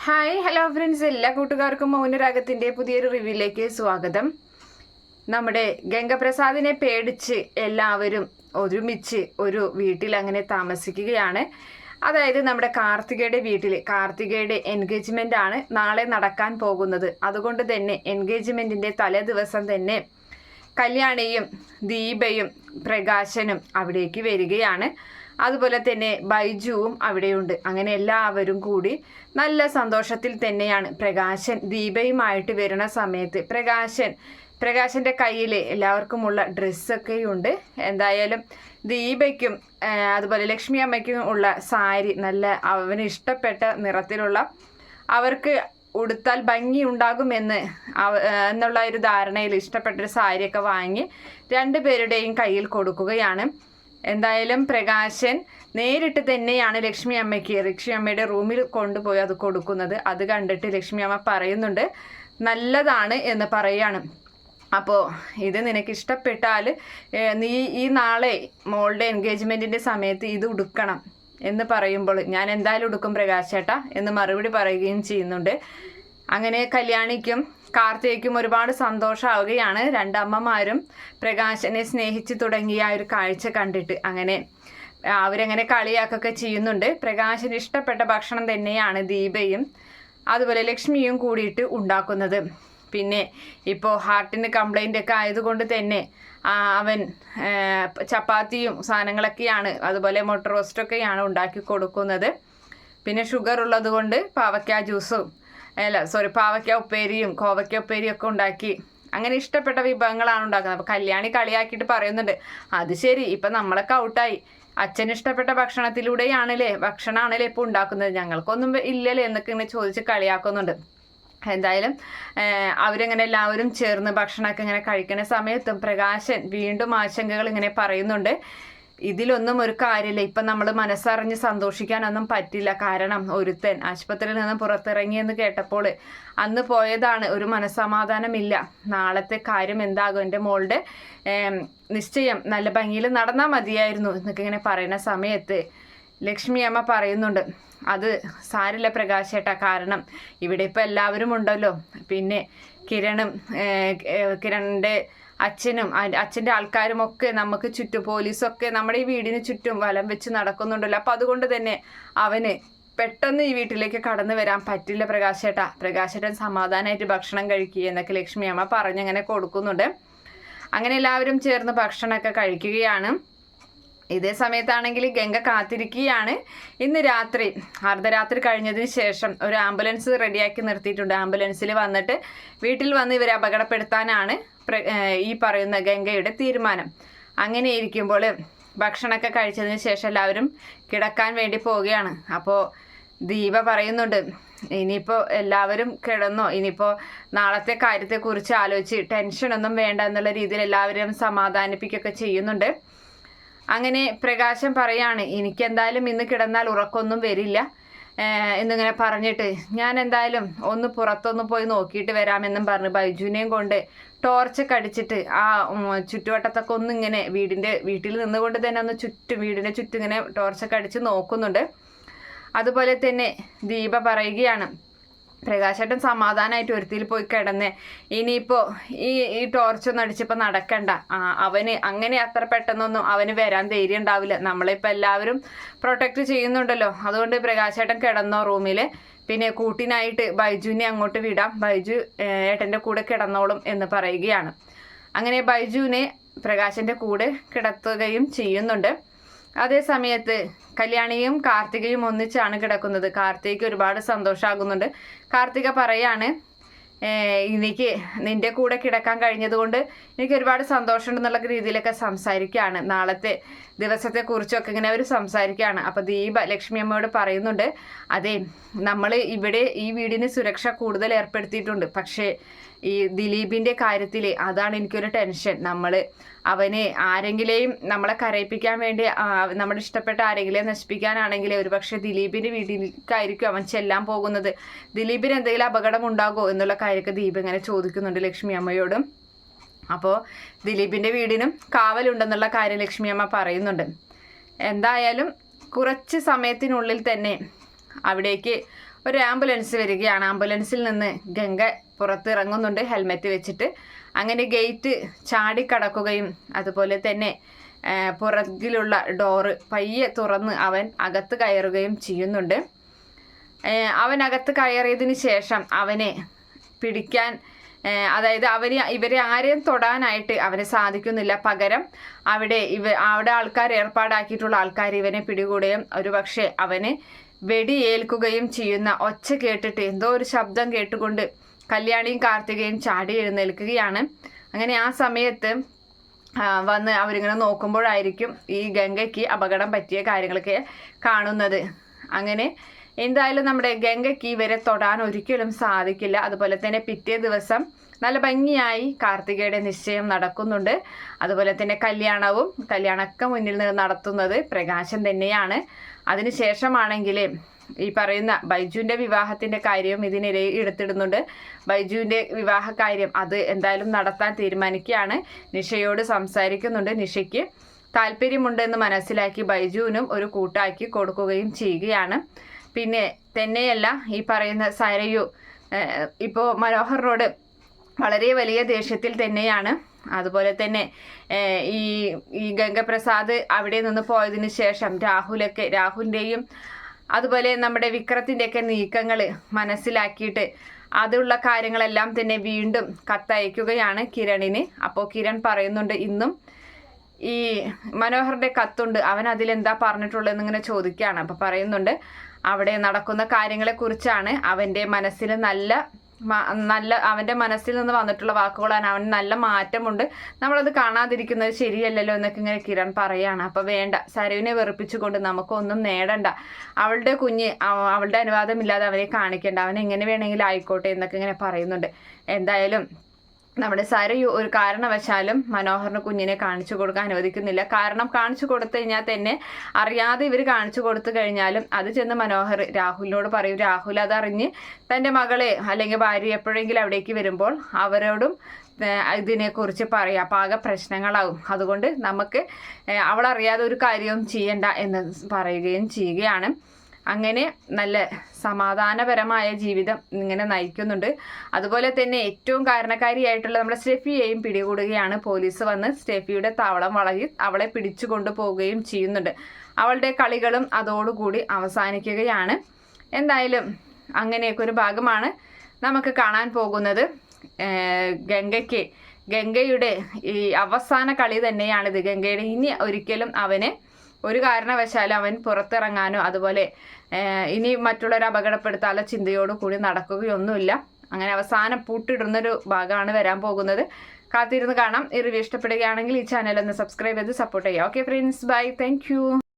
Hi hello friends, എല്ലാ കൂട്ടുകാർക്കും മൗനരാഗത്തിൻ്റെ പുതിയൊരു റിവ്യൂയിലേക്ക് സ്വാഗതം. നമ്മുടെ ഗംഗപ്രസാദിനെ പേടിച്ച് എല്ലാവരും ഒരുമിച്ച് ഒരു വീട്ടിൽ അങ്ങനെ താമസിക്കുകയാണ്. അതായത് നമ്മുടെ കാർത്തികയുടെ വീട്ടിൽ കാർത്തികയുടെ എൻഗേജ്മെൻ്റ് ആണ് നാളെ നടക്കാൻ പോകുന്നത്. അതുകൊണ്ട് തന്നെ എൻഗേജ്മെൻറ്റിൻ്റെ തലേ ദിവസം തന്നെ കല്യാണിയും ദീപയും പ്രകാശനും അവിടേക്ക് വരികയാണ്. അതുപോലെ തന്നെ ബൈജുവും അവിടെയുണ്ട്. അങ്ങനെ എല്ലാവരും കൂടി നല്ല സന്തോഷത്തിൽ തന്നെയാണ്. പ്രകാശൻ ദീപയുമായിട്ട് വരുന്ന സമയത്ത് പ്രകാശൻ്റെ കയ്യിൽ എല്ലാവർക്കുമുള്ള ഡ്രസ്സൊക്കെയുണ്ട്. എന്തായാലും ദീപയ്ക്കും അതുപോലെ ലക്ഷ്മി അമ്മയ്ക്കും ഉള്ള സാരി നല്ല അവന് ഇഷ്ടപ്പെട്ട നിറത്തിലുള്ള, അവർക്ക് ഉടുത്താൽ ഭംഗി ഉണ്ടാകുമെന്ന് എന്നുള്ള ഒരു ധാരണയിൽ ഇഷ്ടപ്പെട്ടൊരു സാരിയൊക്കെ വാങ്ങി രണ്ടുപേരുടെയും കയ്യിൽ കൊടുക്കുകയാണ്. എന്തായാലും പ്രകാശൻ നേരിട്ട് തന്നെയാണ് ലക്ഷ്മി അമ്മയുടെ റൂമിൽ കൊണ്ടുപോയി അത് കൊടുക്കുന്നത്. അത് കണ്ടിട്ട് ലക്ഷ്മി അമ്മ പറയുന്നുണ്ട്, നല്ലതാണ് എന്ന് പറയാണ്. അപ്പോൾ ഇത് നിനക്ക് ഇഷ്ടപ്പെട്ടാൽ നീ ഈ നാളെ മോളുടെ എൻഗേജ്മെൻറ്റിൻ്റെ സമയത്ത് ഇത് ഉടുക്കണം എന്ന് പറയുമ്പോൾ ഞാൻ എന്തായാലും ഉടുക്കും പ്രകാശേട്ടാ എന്ന് മറുപടി പറയുകയും ചെയ്യുന്നുണ്ട്. അങ്ങനെ കല്യാണിക്കും കാർത്തികയ്ക്കും ഒരുപാട് സന്തോഷമാവുകയാണ്. രണ്ടമ്മമാരും പ്രകാശനെ സ്നേഹിച്ച് തുടങ്ങിയ ഒരു കാഴ്ച കണ്ടിട്ട് അങ്ങനെ അവരങ്ങനെ കളിയാക്കൊക്കെ ചെയ്യുന്നുണ്ട്. പ്രകാശന് ഇഷ്ടപ്പെട്ട ഭക്ഷണം തന്നെയാണ് ദീപയും അതുപോലെ ലക്ഷ്മിയും കൂടിയിട്ട് ഉണ്ടാക്കുന്നത്. പിന്നെ ഇപ്പോൾ ഹാർട്ടിന് കംപ്ലൈൻ്റ് ഒക്കെ ആയതുകൊണ്ട് തന്നെ അവൻ ചപ്പാത്തിയും സാധനങ്ങളൊക്കെയാണ്, അതുപോലെ മുട്ട റോസ്റ്റൊക്കെയാണ് ഉണ്ടാക്കി കൊടുക്കുന്നത്. പിന്നെ ഷുഗർ ഉള്ളത് കൊണ്ട് പാവയ്ക്ക ജ്യൂസും പാവയ്ക്ക ഉപ്പേരിയും കോവയ്ക്ക ഉപ്പേരിയും ഒക്കെ ഉണ്ടാക്കി അങ്ങനെ ഇഷ്ടപ്പെട്ട വിഭവങ്ങളാണ് ഉണ്ടാക്കുന്നത്. അപ്പോൾ കല്യാണി കളിയാക്കിയിട്ട് പറയുന്നുണ്ട്, അത് ശരി, ഇപ്പം നമ്മളൊക്കെ ഔട്ടായി, അച്ഛന് ഇഷ്ടപ്പെട്ട ഭക്ഷണമാണല്ലേ ഇപ്പോൾ ഉണ്ടാക്കുന്നത്, ഞങ്ങൾക്കൊന്നും ഇല്ലല്ലേ എന്നൊക്കെ ഇങ്ങനെ ചോദിച്ച് കളിയാക്കുന്നുണ്ട്. എന്തായാലും അവരങ്ങനെ എല്ലാവരും ചേർന്ന് ഭക്ഷണമൊക്കെ ഇങ്ങനെ കഴിക്കുന്ന സമയത്തും പ്രകാശൻ വീണ്ടും ആശങ്കകൾ ഇങ്ങനെ പറയുന്നുണ്ട്. ഇതിലൊന്നും ഒരു കാര്യമില്ല, ഇപ്പം നമ്മൾ മനസ്സറിഞ്ഞ് സന്തോഷിക്കാനൊന്നും പറ്റില്ല. കാരണം ഒരുത്തൻ ആശുപത്രിയിൽ നിന്ന് പുറത്തിറങ്ങിയെന്ന് കേട്ടപ്പോൾ അന്ന് പോയതാണ്, ഒരു മനസ്സമാധാനമില്ല. നാളത്തെ കാര്യം എന്താകും, എൻ്റെ മോളുടെ നിശ്ചയം നല്ല ഭംഗിയിൽ നടന്നാൽ മതിയായിരുന്നു എന്നൊക്കെ ഇങ്ങനെ പറയുന്ന സമയത്ത് ലക്ഷ്മി അമ്മ പറയുന്നുണ്ട്, അത് സാരില്ല പ്രകാശേട്ടാ, കാരണം ഇവിടെ ഇപ്പോൾ എല്ലാവരും ഉണ്ടല്ലോ. പിന്നെ കിരണിൻ്റെ അച്ഛൻ്റെ ആൾക്കാരും ഒക്കെ നമുക്ക് ചുറ്റും, പോലീസൊക്കെ നമ്മുടെ ഈ വീടിന് ചുറ്റും വലം വെച്ച് നടക്കുന്നുണ്ടല്ലോ. അപ്പം അതുകൊണ്ട് തന്നെ അവന് പെട്ടെന്ന് ഈ വീട്ടിലേക്ക് കടന്നു വരാൻ പറ്റില്ല പ്രകാശേട്ടൻ സമാധാനമായിട്ട് ഭക്ഷണം കഴിക്കുക എന്നൊക്കെ ലക്ഷ്മി അമ്മ പറഞ്ഞങ്ങനെ കൊടുക്കുന്നുണ്ട്. അങ്ങനെ എല്ലാവരും ചേർന്ന് ഭക്ഷണമൊക്കെ കഴിക്കുകയാണ്. ഇതേ സമയത്താണെങ്കിൽ ഗംഗ കാത്തിരിക്കുകയാണ്. ഇന്ന് രാത്രി അർദ്ധരാത്രി കഴിഞ്ഞതിന് ശേഷം ഒരു ആംബുലൻസ് റെഡിയാക്കി നിർത്തിയിട്ടുണ്ട്. ആംബുലൻസിൽ വന്നിട്ട് വീട്ടിൽ വന്ന് ഇവരെ അപകടപ്പെടുത്താനാണ് ഈ പറയുന്ന ഗംഗയുടെ തീരുമാനം. അങ്ങനെ ഇരിക്കുമ്പോൾ ഭക്ഷണമൊക്കെ കഴിച്ചതിന് ശേഷം എല്ലാവരും കിടക്കാൻ വേണ്ടി പോവുകയാണ്. അപ്പോൾ ദീപ പറയുന്നുണ്ട്, ഇനിയിപ്പോൾ എല്ലാവരും കിടന്നോ, ഇനിയിപ്പോൾ നാളത്തെ കാര്യത്തെക്കുറിച്ച് ആലോചിച്ച് ടെൻഷനൊന്നും വേണ്ട എന്നുള്ള രീതിയിൽ എല്ലാവരും സമാധാനിപ്പിക്കുകയൊക്കെ ചെയ്യുന്നുണ്ട്. അങ്ങനെ പ്രകാശം പറയാണ്, എനിക്കെന്തായാലും ഇന്ന് കിടന്നാൽ ഉറക്കമൊന്നും വരില്ല എന്നിങ്ങനെ പറഞ്ഞിട്ട് ഞാൻ എന്തായാലും ഒന്ന് പുറത്തൊന്ന് പോയി നോക്കിയിട്ട് വരാമെന്നും പറഞ്ഞ് ബൈജുവിനെയും കൊണ്ട് ടോർച്ചൊക്കെ അടിച്ചിട്ട് ആ ചുറ്റുവട്ടത്തൊക്കെ ഒന്നിങ്ങനെ വീട്ടിൽ നിന്നുകൊണ്ട് തന്നെ ഒന്ന് വീടിൻ്റെ ചുറ്റും ഇങ്ങനെ ടോർച്ചൊക്കെ അടിച്ച് നോക്കുന്നുണ്ട്. അതുപോലെ തന്നെ ദീപ പറയുകയാണ്, പ്രകാശേട്ടൻ സമാധാനമായിട്ട് ഒരുത്തിയിൽ പോയി കിടന്ന് ഇനിയിപ്പോൾ ഈ ടോർച്ചൊന്നും അടിച്ചപ്പോൾ നടക്കണ്ട, അവന് അങ്ങനെ അത്ര പെട്ടെന്നൊന്നും അവന് വരാൻ ധൈര്യം ഉണ്ടാവില്ല, നമ്മളിപ്പോൾ എല്ലാവരും പ്രൊട്ടക്റ്റ് ചെയ്യുന്നുണ്ടല്ലോ, അതുകൊണ്ട് പ്രകാശേട്ടൻ കിടന്നോ റൂമിൽ, പിന്നെ കൂട്ടിനായിട്ട് ബൈജുവിനെ അങ്ങോട്ട് വിടാം, ബൈജു ഏട്ടൻ്റെ കൂടെ കിടന്നോളും എന്ന് പറയുകയാണ്. അങ്ങനെ ബൈജുവിനെ പ്രകാശൻ്റെ കൂടെ കിടത്തുകയും ചെയ്യുന്നുണ്ട്. അതേ സമയത്ത് കല്യാണിയും കാർത്തികയും ഒന്നിച്ചാണ് കിടക്കുന്നത്. കാർത്തികയ്ക്ക് ഒരുപാട് സന്തോഷമാകുന്നുണ്ട്. കാർത്തിക പറയാണ്, എനിക്ക് നിൻ്റെ കൂടെ കിടക്കാൻ കഴിഞ്ഞതുകൊണ്ട് എനിക്ക് ഒരുപാട് സന്തോഷമുണ്ടെന്നുള്ള രീതിയിലൊക്കെ സംസാരിക്കുകയാണ്. നാളത്തെ ദിവസത്തെക്കുറിച്ചൊക്കെ ഇങ്ങനെ അവർ സംസാരിക്കുകയാണ്. അപ്പോൾ ദീപ ലക്ഷ്മി അമ്മയോട് പറയുന്നുണ്ട്, അതെ, നമ്മൾ ഇവിടെ ഈ വീടിന് സുരക്ഷ കൂടുതൽ ഏർപ്പെടുത്തിയിട്ടുണ്ട്, പക്ഷേ ഈ ദിലീപിൻ്റെ കാര്യത്തിൽ അതാണ് എനിക്കൊരു ടെൻഷൻ. അവനെ ആരെങ്കിലെയും നമ്മളെ കരയിപ്പിക്കാൻ വേണ്ടി, നമ്മുടെ ഇഷ്ടപ്പെട്ട ആരെങ്കിലും നശിപ്പിക്കാനാണെങ്കിൽ ഒരുപക്ഷെ ദിലീപിൻ്റെ വീട്ടിലേക്കായിരിക്കും അവൻ ചെല്ലാൻ പോകുന്നത്. ദിലീപിന് എന്തെങ്കിലും അപകടം ഉണ്ടാകുമോ എന്നുള്ള കാര്യമൊക്കെ ദീപ് ഇങ്ങനെ ചോദിക്കുന്നുണ്ട് ലക്ഷ്മി അമ്മയോടും. അപ്പോൾ ദിലീപിൻ്റെ വീടിനും കാവലുണ്ടെന്നുള്ള കാര്യം ലക്ഷ്മി അമ്മ പറയുന്നുണ്ട്. എന്തായാലും കുറച്ച് സമയത്തിനുള്ളിൽ തന്നെ അവിടേക്ക് ഒരു ആംബുലൻസ് വരികയാണ്. ആംബുലൻസിൽ നിന്ന് ഗംഗ പുറത്തിറങ്ങുന്നുണ്ട് ഹെൽമെറ്റ് വെച്ചിട്ട്. അങ്ങനെ ഗേറ്റ് ചാടിക്കടക്കുകയും അതുപോലെ തന്നെ പുറകിലുള്ള ഡോറ് പയ്യെ തുറന്ന് അവൻ അകത്ത് കയറുകയും ചെയ്യുന്നുണ്ട്. അവൻ അകത്ത് കയറിയതിന് ശേഷം അവനെ പിടിക്കാൻ, അതായത് ഇവരെ ആരെയും തൊടാനായിട്ട് അവന് സാധിക്കുന്നില്ല. പകരം അവിടെ ആൾക്കാർ ഏർപ്പാടാക്കിയിട്ടുള്ള ആൾക്കാർ ഇവനെ പിടികൂടുകയും ഒരുപക്ഷെ അവന് വെടിയേൽക്കുകയും ചെയ്യുന്ന ഒച്ച കേട്ടിട്ട് എന്തോ ഒരു ശബ്ദം കേട്ടുകൊണ്ട് കല്യാണിയും കാർത്തികയും ചാടി എഴുന്നേൽക്കുകയാണ്. അങ്ങനെ ആ സമയത്ത് വന്ന് അവരിങ്ങനെ നോക്കുമ്പോഴായിരിക്കും ഈ ഗംഗയ്ക്ക് അപകടം പറ്റിയ കാര്യങ്ങളൊക്കെ കാണുന്നത്. അങ്ങനെ എന്തായാലും നമ്മുടെ ഗംഗയ്ക്ക് ഇവരെ തൊടാൻ ഒരിക്കലും സാധിക്കില്ല. അതുപോലെ തന്നെ പിറ്റേ ദിവസം നല്ല ഭംഗിയായി കാർത്തികയുടെ നിശ്ചയം നടക്കുന്നുണ്ട്. അതുപോലെ തന്നെ കല്യാണമൊക്കെ മുന്നിൽ നിന്ന് നടത്തുന്നത് പ്രകാശൻ തന്നെയാണ്. അതിനുശേഷമാണെങ്കിൽ ഈ പറയുന്ന ബൈജുവിൻ്റെ വിവാഹത്തിൻ്റെ കാര്യവും ഇതിനിടയിൽ എടുത്തിടുന്നുണ്ട്. ബൈജുവിൻ്റെ വിവാഹ കാര്യം അത് എന്തായാലും നടത്താൻ തീരുമാനിക്കുകയാണ്. നിഷയോട് സംസാരിക്കുന്നുണ്ട്. നിഷയ്ക്ക് താല്പര്യമുണ്ടെന്ന് മനസ്സിലാക്കി ബൈജുവിനും ഒരു കൂട്ടാക്കി കൊടുക്കുകയും ചെയ്യുകയാണ്. പിന്നെ തന്നെയല്ല ഈ പറയുന്ന സരയു ഇപ്പോൾ മനോഹറിനോട് വളരെ വലിയ ദേഷ്യത്തിൽ തന്നെയാണ്. അതുപോലെ തന്നെ ഈ ഗംഗപ്രസാദ് അവിടെ നിന്ന് പോയതിനു ശേഷം രാഹുലിൻ്റെയും അതുപോലെ നമ്മുടെ വിക്രത്തിൻ്റെയൊക്കെ നീക്കങ്ങൾ മനസ്സിലാക്കിയിട്ട് അതുള്ള കാര്യങ്ങളെല്ലാം തന്നെ വീണ്ടും കത്തയക്കുകയാണ് കിരണിന്. അപ്പോൾ കിരൺ പറയുന്നുണ്ട് ഇന്നും ഈ മനോഹറിൻ്റെ കത്തുണ്ട്, അവൻ അതിലെന്താ പറഞ്ഞിട്ടുള്ളതെന്ന് ഇങ്ങനെ ചോദിക്കുകയാണ്. അപ്പോൾ പറയുന്നുണ്ട് അവിടെ നടക്കുന്ന കാര്യങ്ങളെക്കുറിച്ചാണ് അവൻ്റെ മനസ്സിൽ അവൻ്റെ മനസ്സിൽ നിന്ന് വന്നിട്ടുള്ള വാക്കുകളാണ്. അവന് നല്ല മാറ്റമുണ്ട്, നമ്മളത് കാണാതിരിക്കുന്നത് ശരിയല്ലല്ലോ എന്നൊക്കെ ഇങ്ങനെ കിരൺ പറയാണ്. അപ്പോൾ വേണ്ട, സരുവിനെ വെറുപ്പിച്ചുകൊണ്ട് നമുക്കൊന്നും നേടണ്ട, അവളുടെ കുഞ്ഞ് അവളുടെ അനുവാദമില്ലാതെ അവനെ കാണിക്കേണ്ട, അവൻ എങ്ങനെ വേണമെങ്കിലും ആയിക്കോട്ടെ എന്നൊക്കെ ഇങ്ങനെ പറയുന്നുണ്ട്. എന്തായാലും നമ്മുടെ സരയു ഒരു കാരണവശാലും മനോഹറിന് കുഞ്ഞിനെ കാണിച്ചു കൊടുക്കാൻ അനുവദിക്കുന്നില്ല. കാരണം കാണിച്ചു കൊടുത്തു കഴിഞ്ഞാൽ തന്നെ അറിയാതെ ഇവർ കാണിച്ചു കൊടുത്തു കഴിഞ്ഞാലും അത് ചെന്ന് മനോഹർ രാഹുലിനോട് പറയും. രാഹുൽ അതറിഞ്ഞ് തൻ്റെ മകളെ അല്ലെങ്കിൽ ഭാര്യ എപ്പോഴെങ്കിലും അവിടേക്ക് വരുമ്പോൾ അവരോടും ഇതിനെക്കുറിച്ച് പറയാം. അപ്പോൾ ആകെ പ്രശ്നങ്ങളാവും. അതുകൊണ്ട് നമുക്ക് അവളറിയാതെ ഒരു കാര്യവും ചെയ്യണ്ട എന്ന് പറയുകയും ചെയ്യുകയാണ്. അങ്ങനെ നല്ല സമാധാനപരമായ ജീവിതം ഇങ്ങനെ നയിക്കുന്നുണ്ട്. അതുപോലെ തന്നെ ഏറ്റവും കാരണക്കാരിയായിട്ടുള്ള നമ്മുടെ സ്റ്റെഫിയെയും പിടികൂടുകയാണ്. പോലീസ് വന്ന് സ്റ്റെഫിയുടെ താവളം വളഞ്ഞ് അവളെ പിടിച്ചു കൊണ്ടുപോവുകയും ചെയ്യുന്നുണ്ട്. അവളുടെ കളികളും അതോടുകൂടി അവസാനിക്കുകയാണ്. എന്തായാലും അങ്ങനെയൊക്കെ ഒരു ഭാഗമാണ് നമുക്ക് കാണാൻ പോകുന്നത്. ഗംഗയുടെ ഈ അവസാന കളി തന്നെയാണിത്. ഗംഗയുടെ ഇനി ഒരിക്കലും അവനെ ഒരു കാരണവശാലും അവൻ പുറത്തിറങ്ങാനോ അതുപോലെ ഇനി മറ്റുള്ളവരെ അപകടപ്പെടുത്താനുള്ള ചിന്തയോടു കൂടി നടക്കുകയൊന്നുമില്ല. അങ്ങനെ അവസാനം പൂട്ടിടുന്നൊരു ഭാഗമാണ് വരാൻ പോകുന്നത്. കാത്തിരുന്ന് കാണാം. ഈ റിവ്യൂ ഇഷ്ടപ്പെടുകയാണെങ്കിൽ ഈ ചാനൽ ഒന്ന് സബ്സ്ക്രൈബ് ചെയ്ത് സപ്പോർട്ട് ചെയ്യാം. Okay friends, bye, thank U.